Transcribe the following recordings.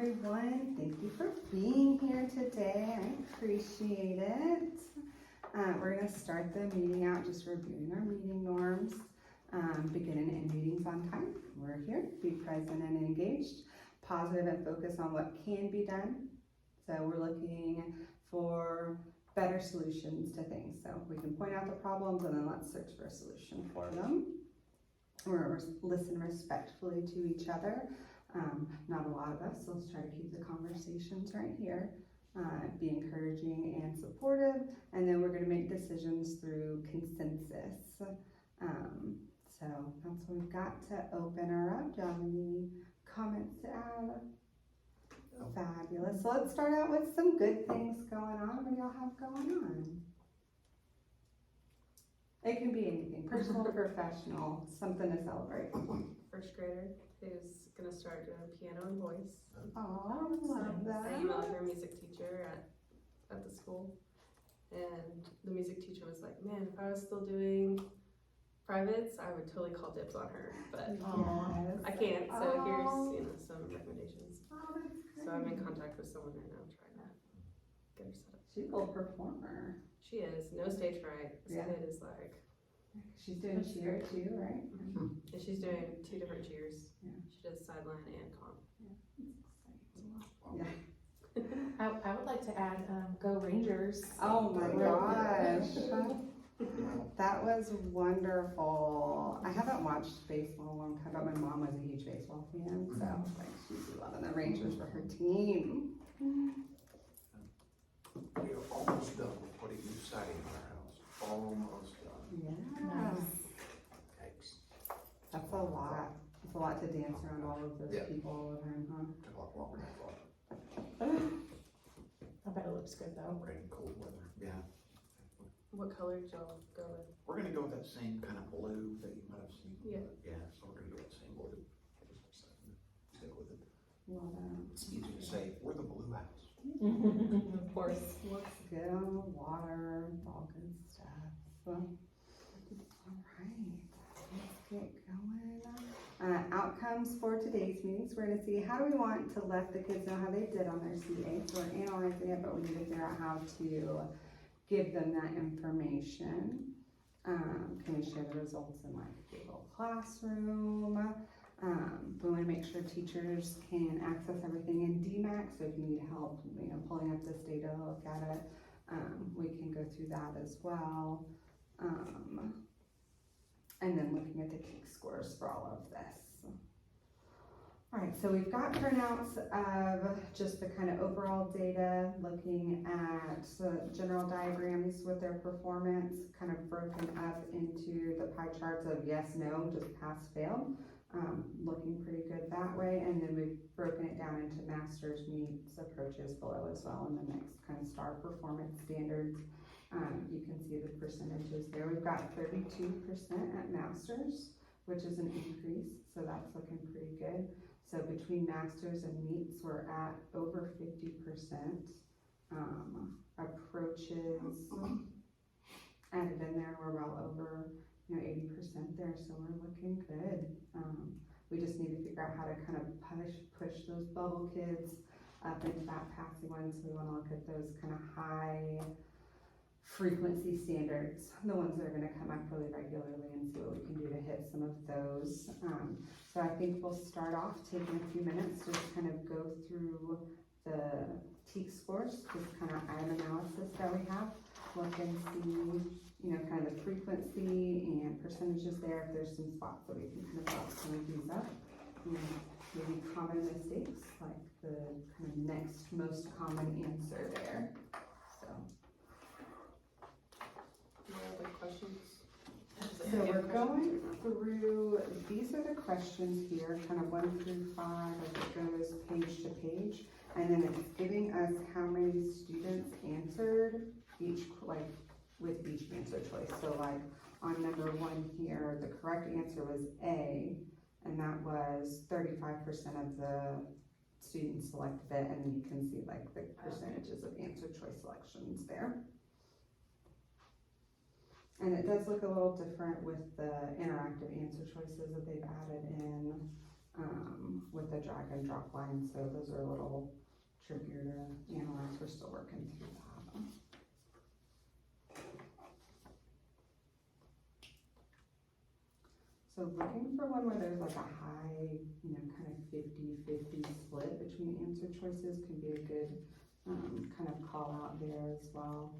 everyone. Thank you for being here today. I appreciate it. We're going to start the meeting out just reviewing our meeting norms, beginning and end meetings on time. We're here to be present and engaged, positive and focus on what can be done. So we're looking for better solutions to things. So we can point out the problems and then let's search for a solution for them. Or listen respectfully to each other. Not a lot of us, so let's try to keep the conversations right here. Be encouraging and supportive, and then we're going to make decisions through consensus. So that's what we've got to open her up. Do you have any comments to add? No. Fabulous. So let's start out with some good things going on. What do y'all have going on? It can be anything, personal, professional, something to celebrate. First grader who's gonna start doing piano and voice. Oh, I love that. I emailed her music teacher at the school, and the music teacher was like, man, if I was still doing privates, I would totally call dibs on her, but yes. I can't, so here's some recommendations. Oh, that's great. So I'm in contact with someone right now trying to get her set up. She's a little performer. She is, no stage fright. This kid is like... She's doing cheer too, right? And she's doing 2 different cheers. Yeah. She does sideline and comp. Yeah. I would like to add Go Rangers. Oh my gosh. That was wonderful. I haven't watched baseball in a long time, but my mom was a huge baseball fan, so like she's loving the Rangers for her team. We are almost done with putting new siding on our house. Almost done. Yeah. Thanks. That's a lot. It's a lot to dance around all of those people all the time, huh? Took a lot longer than I thought. I bet it looks good though. Rain, cold weather. Yeah. What color did y'all go with? We're gonna go with that same kind of blue that you might have seen. Yeah. Yeah, so we're gonna go with the same blue. Stick with it. Love that. It's easy to say, we're the blue house. Of course. Looks good on the water, all good stuff. All right, let's get going. Outcomes for today's meetings. We're gonna see how do we want to let the kids know how they did on their CA. So we're analyzing it, but we need to figure out how to give them that information. Can we share the results in like Google Classroom? We want to make sure teachers can access everything in DMAC, so if you need help, pulling up this data, look at it, we can go through that as well. And then looking at the CAKE scores for all of this. All right, so we've got printouts of just the kind of overall data, looking at general diagrams with their performance, kind of broken up into the pie charts of yes, no, just pass, fail. Looking pretty good that way, and then we've broken it down into masters, meets, approaches below as well in the next kind of star performance standards. You can see the percentages there. We've got 32% at masters, which is an increase, so that's looking pretty good. So between masters and meets, we're at over 50%. Approaches added in there, we're well over 80% there, so we're looking good. We just need to figure out how to kind of push those bubble kids up into that passing one. So we want to look at those kind of high frequency standards, the ones that are going to come up really regularly, and see what we can do to hit some of those. So I think we'll start off taking a few minutes to just kind of go through the TEAK scores, just kind of item analysis that we have, look and see kind of the frequency and percentages there, if there's some spots that we can kind of box some of these up. Maybe common mistakes, like the kind of next most common answer there. So. Any other questions? So we're going through, these are the questions here, kind of 1 through 5, as it goes page to page. And then it's giving us how many students answered each, with each answer choice. So like on number 1 here, the correct answer was A, and that was 35% of the students selected it, and then you can see like the percentages of answer choice selections there. And it does look a little different with the interactive answer choices that they've added in with the drag and drop lines, so those are a little trickier to analyze. We're still working through that. So looking for one where there's like a high, kind of 50-50 split between answer choices can be a good kind of call out there as well.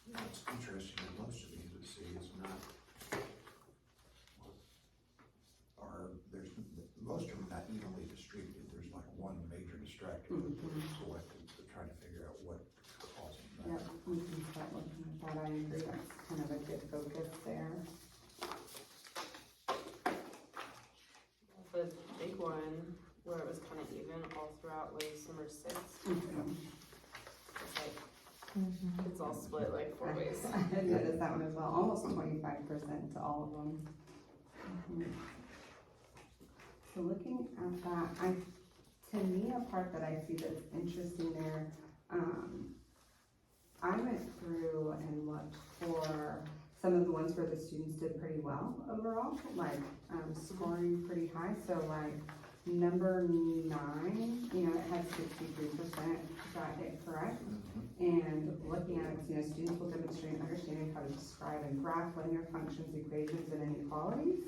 What's interesting in most of these, we see is not, most of them not evenly distributed. There's like one major distractor selected, so trying to figure out what causing that. Yep, we can start looking at that. I agree, that's kind of a good focus there. The big one where it was kind of even all throughout was number 6. It's like, it's all split like 4 ways. I had noticed that one as well, almost 25% to all of them. So looking at that, to me, a part that I see that's interesting there, I went through and looked for some of the ones where the students did pretty well overall, like scoring pretty high. So like number 9, it had 63% got it correct. And looking at it, students will demonstrate understanding how to describe and graph linear functions, equations, and inequalities.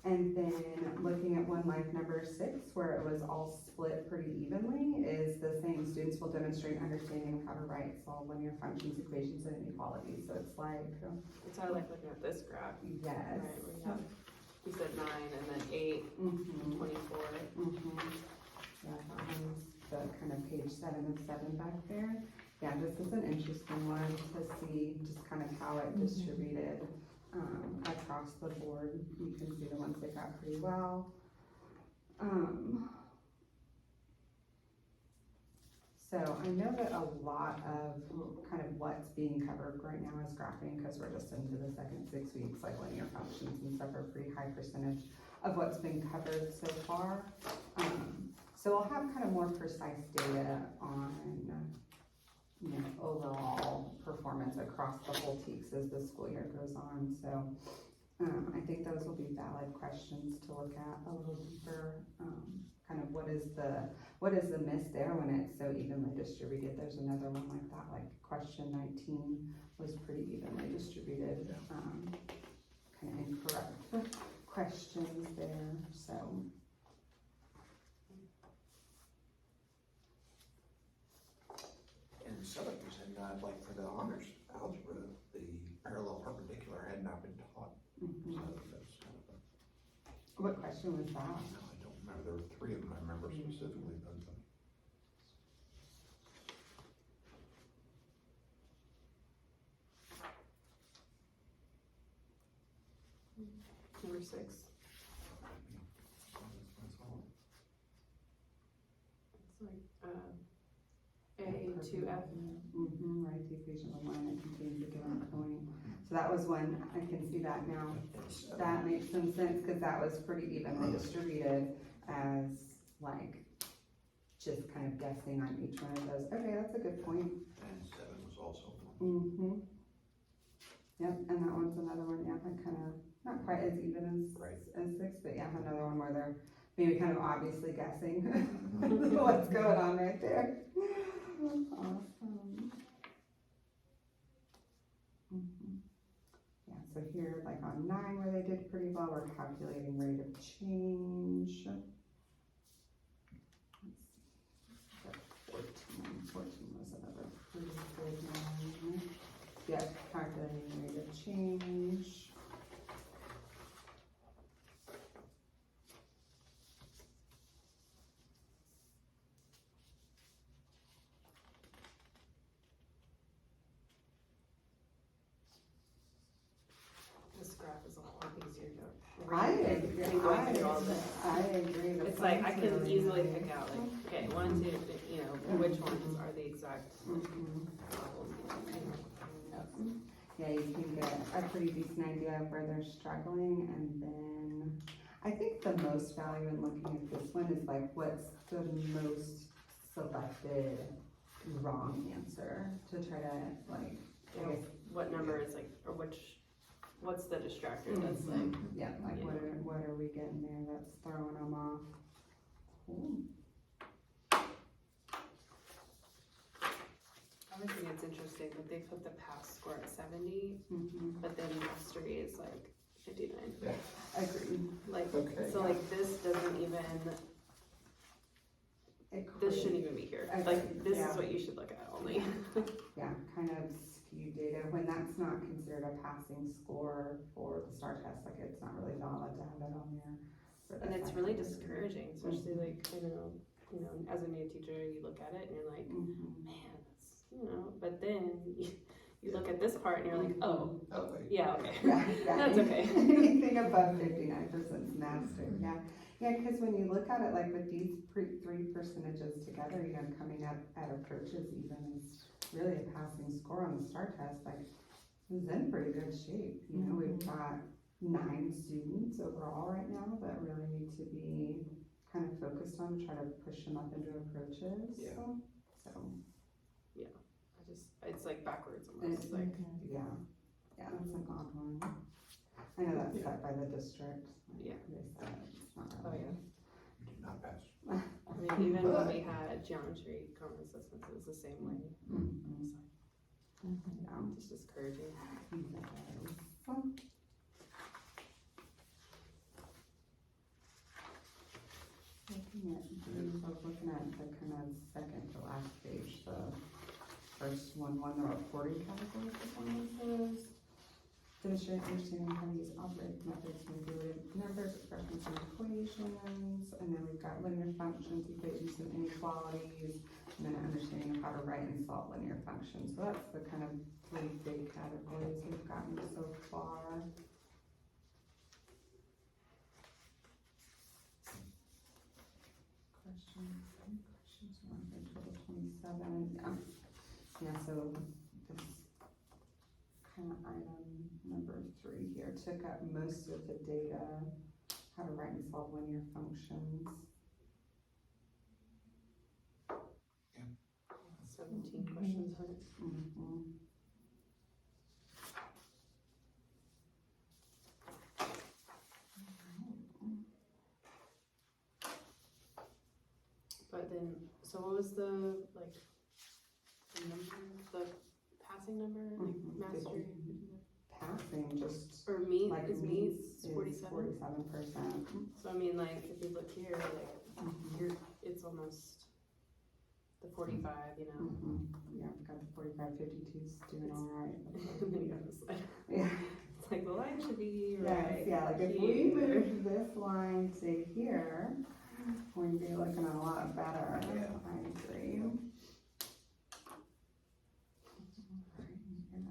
And then looking at one like number 6, where it was all split pretty evenly, is the same. Students will demonstrate understanding of how to write, solve linear functions, equations, and inequalities. So it's like, It's kind of like looking at this graph. yes. Right, where you have, you said 9 and then 8, 24. Yeah, that one's the kind of page 7 of 7 back there. Yeah, this is an interesting one to see just kind of how it distributed across the board. You can see the ones that got pretty well. So I know that a lot of kind of what's being covered right now is graphing, because we're just into the second 6 weeks, like linear functions and stuff are a pretty high percentage of what's been covered so far. So I'll have kind of more precise data on overall performance across the whole TEKS as the school year goes on. So I think those will be valid questions to look at a little deeper. Kind of what is the miss there when it's so evenly distributed? There's another one like that, like question 19 was pretty evenly distributed. Kind of incorrect questions there. So. And some of these had not, like for the honors algebra, the parallel perpendicular had not been taught. So that's kind of What question was that? no, I don't remember. There were 3 of them I remember specifically. But, Number 6. that's all. It's like A to F. Right, the equation of line that contains a given point. So that was one, I can see that now. That makes some sense, because that was pretty evenly distributed as like just kind of guessing on each one of those. Okay, that's a good point. And 7 was also one. Mm-hmm. Yep, and that one's another one, yeah, that kind of, not quite as even Right. as 6, but yeah, another one where they're maybe kind of obviously guessing what's going on right there. Awesome. Mhm. Yeah, so here, like on 9 where they did pretty well, we're calculating rate of change. Let's see. 14 was another pretty good one. Yep, calculating rate of change. This graph is a lot easier to I read agree. than going through all this. I agree. The It's like, I points can really easily nice. pick out like, okay, 1, 2, you know, which ones are the exact Mhm. problems, you know. Yeah, you can get a pretty decent idea of where they're struggling, and then I think the most value in looking at this one is like what's the most selected wrong answer to try to like, I guess, What number is like, or what's the distractor that's like, yeah, like you what are we getting there that's throwing them off? Ooh. I always think it's interesting that they put the pass score at 70, Mhm. but then mastery is like 59. Yeah. Agreed. Like, Okay. so like this doesn't even, this shouldn't even be here. I Like, agree, this yeah. is what you should look at only. Yeah, kind of skewed data, when that's not considered a passing score for the STAR test, like it's not really valid to have that on there. for the And it's second really grade. discouraging, especially like, you know, as a new teacher, you look at it and you're like, Mhm. man, that's, you know, but then you look at this part and you're like, oh, Oh, wait. yeah, okay. Yeah, yeah. That's okay. Anything above 59% is mastered, yeah. Yeah, because when you look at it, like with these three percentages together, you know, coming up at approaches even is really a passing score on the STAR test, like, it's in pretty good shape. You know, we've got 9 students overall right now that really need to be kind of focused on, try to push them up into approaches. Yeah. So, It's like backwards almost, It's like, yeah, that's an odd one. I know that's set by the district. Yeah. They said it's not oh really. yeah. You did not pass. I mean, even when we had geometry common assessments, it was the same way. Mhm. Yeah. It's just discouraging. Yes. Looking at these, I was looking at the kind of second to last page, the first one, the reporting category performances. Demonstrate understanding how to use operating methods, manipulate numbers, expressions, and equations, and then we've got linear functions, equations, and inequalities, and then understanding of how to write and solve linear functions. So that's the kind of 3 big categories we've gotten so far. Questions? Any questions? We're on page level 27. Yeah, so this kind of item number 3 here took up most of the data, how to write and solve linear functions. 17 questions on it. Mhm. But then, so what was the, like, the number, the passing number, like Mhm. mastery? Passing, just Or meet, like is meets is 47? 47%. So I mean, like, if you look here, like, Mhm. you're, it's almost the 45, you know? Mhm. Yeah, I've got the 45, 52's doing all right. And then you have this line. Yeah. It's like, the line should be Yes, right yeah, like if we move this line to here, we'd be looking a lot better. Yeah. I agree. Your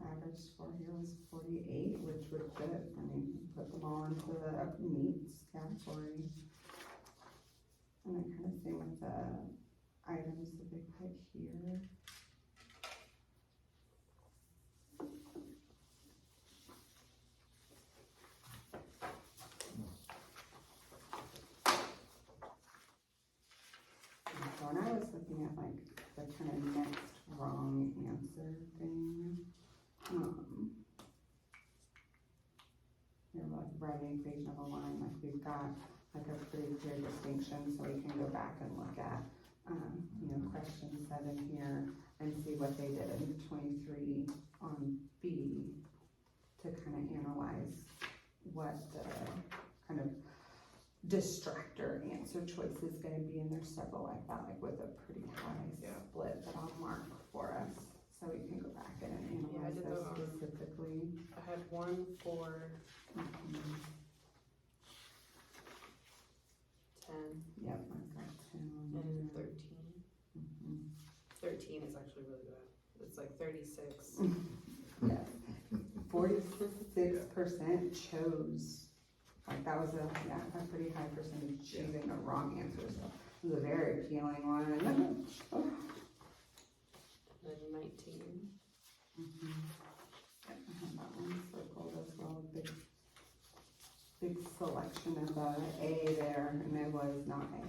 average score here was 48, which would fit, I mean, put them all into the meets category. And then kind of same with the items that they put here. So when I was looking at like the kind of next wrong answer thing, you're like writing equation of a line, like we've got like a pretty clear distinction, so we can go back and look at, question 7 here and see what they did in 23 on B to kind of analyze what the kind of distractor answer choice is going to be, and there's several like that, like with a pretty high split that I'll mark for us, so we can go back in and analyze did those the, specifically. I had 1 for Mhm. 10 Yep, I've got 10 on and there. 13. Mhm. 13 is actually really good. It's like 36. Yes, 46% chose, like that was a pretty high percentage choosing a wrong answer, so it was a very appealing one. And then 19. Mhm. Yep, I have that one circled as well, big selection of A there, and it was not A.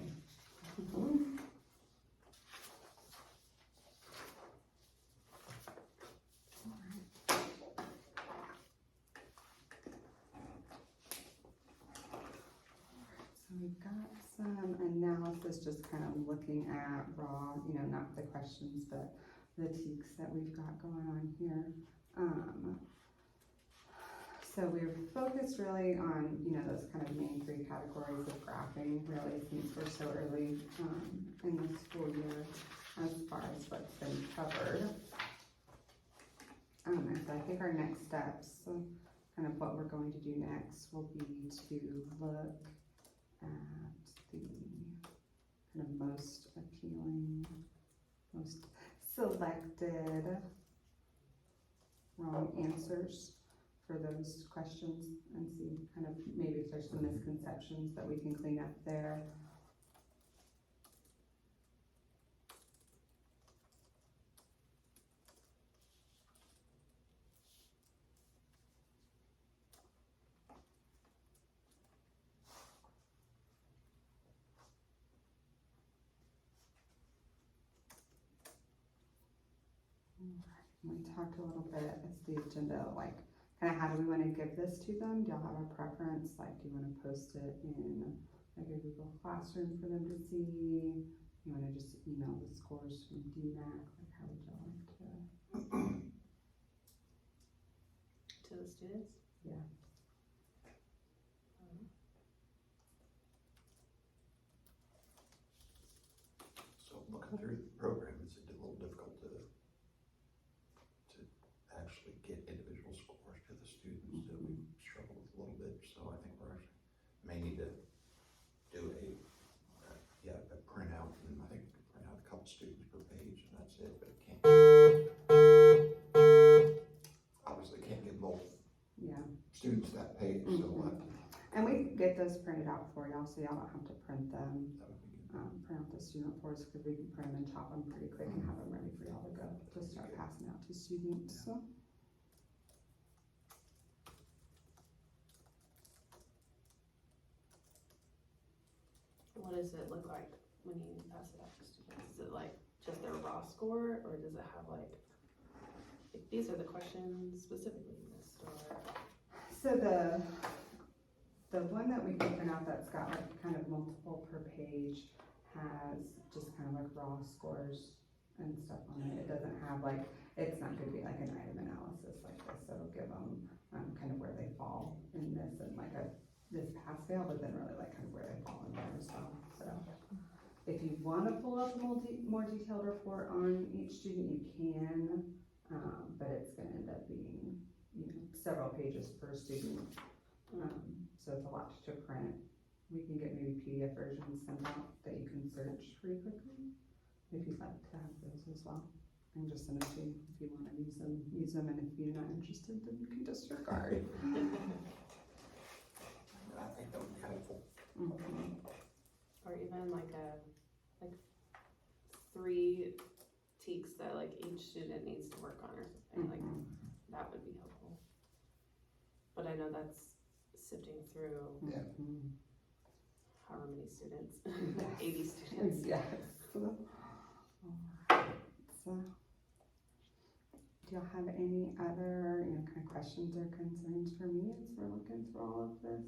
So we've got some analysis, just kind of looking at raw, not the questions, but the teaks that we've got going on here. So we're focused really on, those kind of main 3 categories of graphing, really, since we're so early in the school year as far as what's been covered. And so I think our next steps, so kind of what we're going to do next will be to look at the kind of most appealing, most selected wrong answers for those questions and see kind of maybe if there's some misconceptions that we can clean up there. We talked a little bit as the agenda, like, kind of how do we want to give this to them? Do y'all have a preference? Like, do you want to post it in like a Google Classroom for them to see? You want to just email the scores from DMAC? Like, how would y'all like to? To the students? Yeah. So looking through the program, it's a little difficult to actually get individual scores to the students that we struggle with a little bit. So I think we're actually may need to do a printout, and I think we can print out a couple students per page, and that's it. But it can't obviously can't get multiple students that page. So and we can get those printed out for y'all, so y'all don't have to print them. that would be good. Print out the student reports, because we can print them and chop them pretty quick and have them ready for y'all to go to start passing out to students. So. What does it look like when you pass it out to students? Is it like just their raw score, or does it have like these are the questions specifically missed, or? So the one that we can print out that's got like kind of multiple per page has just kind of like raw scores and stuff on it. It doesn't have like, it's not gonna be like an item analysis like this. It'll give them kind of where they fall in this and like this pass fail, but then really like kind of where they fall in there as well. So if you wanna pull up a more detailed report on each student, you can, but it's gonna end up being, several pages per student. So it's a lot to print. We can get maybe PDF versions sent out that you can search pretty quickly, if you'd like to have those as well. I can just send it to you if you wanna use them, and if you're not interested, then you can disregard. I think that would be helpful. Mhm. Or even like 3 teaks that like each student needs to work on or something, like that would be helpful. But I know that's sifting through Mhm. however many students, Yes. 80 students. Yes. do y'all have any other, you know, kind of questions or concerns for me as we're looking through all of this?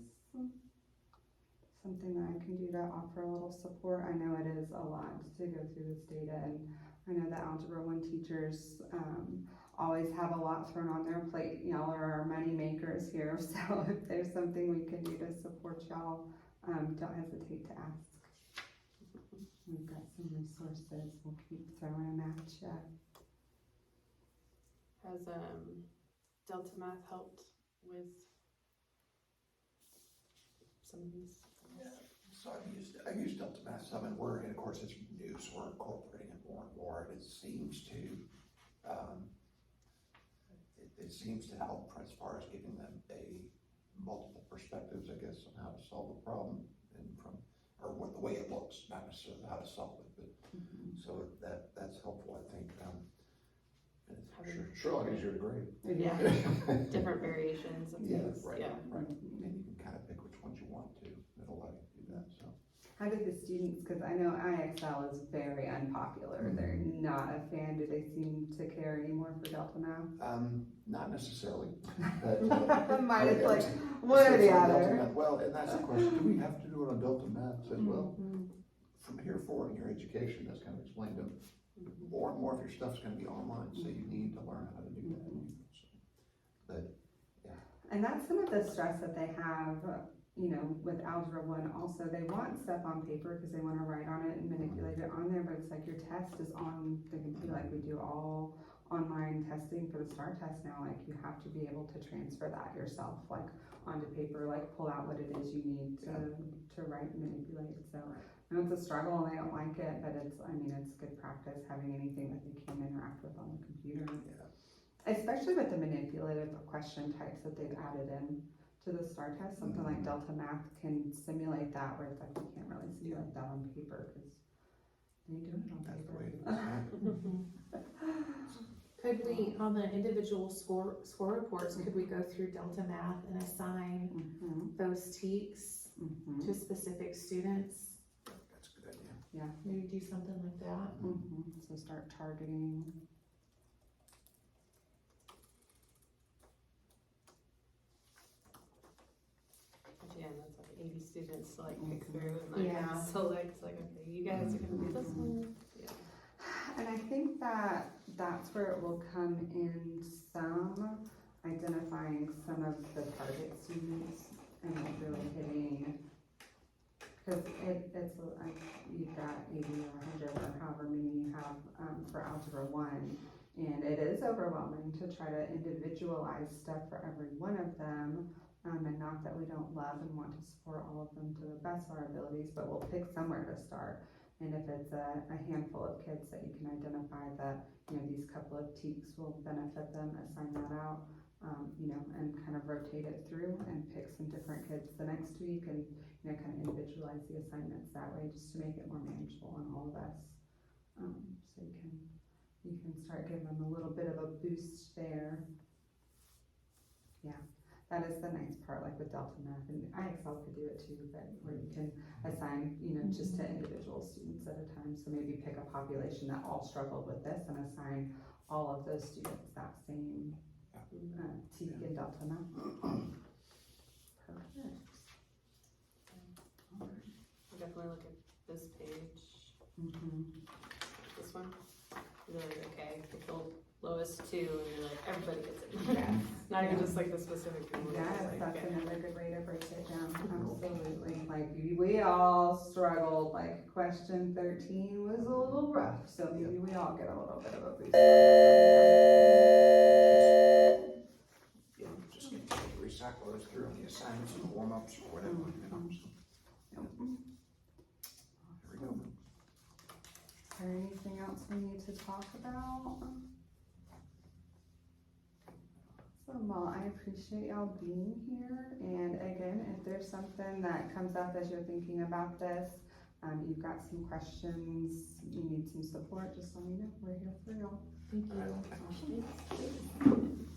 Something that I can do to offer a little support. I know it is a lot to go through this data, and I know that Algebra 1 teachers always have a lot thrown on their plate. Y'all are our money makers here, so if there's something we can do to support y'all, don't hesitate to ask. We've got some resources we'll keep throwing them at you. Has Delta Math helped with some of these? So I've used Delta Math some, and of course it's new, so we're incorporating it more and more, and it seems to, it seems to help as far as giving them multiple perspectives, I guess, on how to solve a problem, and or what the way it looks, not necessarily how to solve it, but, so that's helpful, I think. And it's sure a lot easier to grade. Yeah, different variations of things, Right, yeah. right, and you can kind of pick which ones you want to, it'll let you do that, so. How did the students, because I know IXL is very unpopular, they're not a fan, do they seem to care anymore for Delta Math? Not necessarily. But, Mine is yeah, like, it's- one or it's the on Delta other. Math. Well, and that's the question, do we have to do it on Delta Math? I said, well, Mhm. from here forward in your education, that's kind of explained to them. More and more of your stuff's gonna be online, so you need to learn how to do that. So, but, And that's some of the stress that they have, you know, with Algebra 1 also. They want stuff on paper because they want to write on it and manipulate it on there, but it's like your test is on the computer, like we do all online testing for the STAR test now. Like you have to be able to transfer that yourself, like onto paper, like pull out what it is you need to write and manipulate. So I know it's a struggle and they don't like it, but it's good practice having anything that they can interact with on the computer. Especially with the manipulative question types that they've added in to the STAR test, something like Delta Math can simulate that, where it's like we can't really simulate that on paper because they do it on that's the paper. way it is. Could we, on the individual score reports, could we go through Delta Math and assign those TEKs to specific students? That's a good idea. Maybe do something like that? So start targeting. Again, that's like 80 students to like pick through and like Yeah. select, like, okay, you guys are gonna do this one. Yeah. And I think that that's where it will come in some, identifying some of the target students and like really hitting, because you've got 80 or 100 or however many you have for Algebra 1, and it is overwhelming to try to individualize stuff for every one of them. And not that we don't love and want to support all of them to the best of our abilities, but we'll pick somewhere to start. And if it's a handful of kids that you can identify that, you know, these couple of TEKs will benefit them, assign that out, you know, and kind of rotate it through and pick some different kids the next week and, you know, kind of individualize the assignments that way just to make it more manageable on all of us. So you can start giving them a little bit of a boost there. Yeah. That is the nice part, like with Delta Math, and IXL could do it too, but where you can assign, you know, just to individual students at a time. So maybe pick a population that all struggled with this and assign all of those students that same TEK in Delta Math. Perfect. All right. I'll definitely look at this page, this one. You're like, okay, pick the lowest two, and you're like, everybody gets it. Yes. Not even just like the specific people. Yes, like, that's okay. another good way to break it down, absolutely. Like, we all struggled, like, question 13 was a little rough, so maybe we all get a little bit of a boost. Yeah, just get to recycle those through on the assignments and the warm-ups or whatever, you know, so. There we go. Is there anything else we need to talk about? Well, I appreciate y'all being here, and again, if there's something that comes up as you're thinking about this, you've got some questions, you need some support, just let me know, we're here for y'all. Thank you. All right, thanks. Thanks.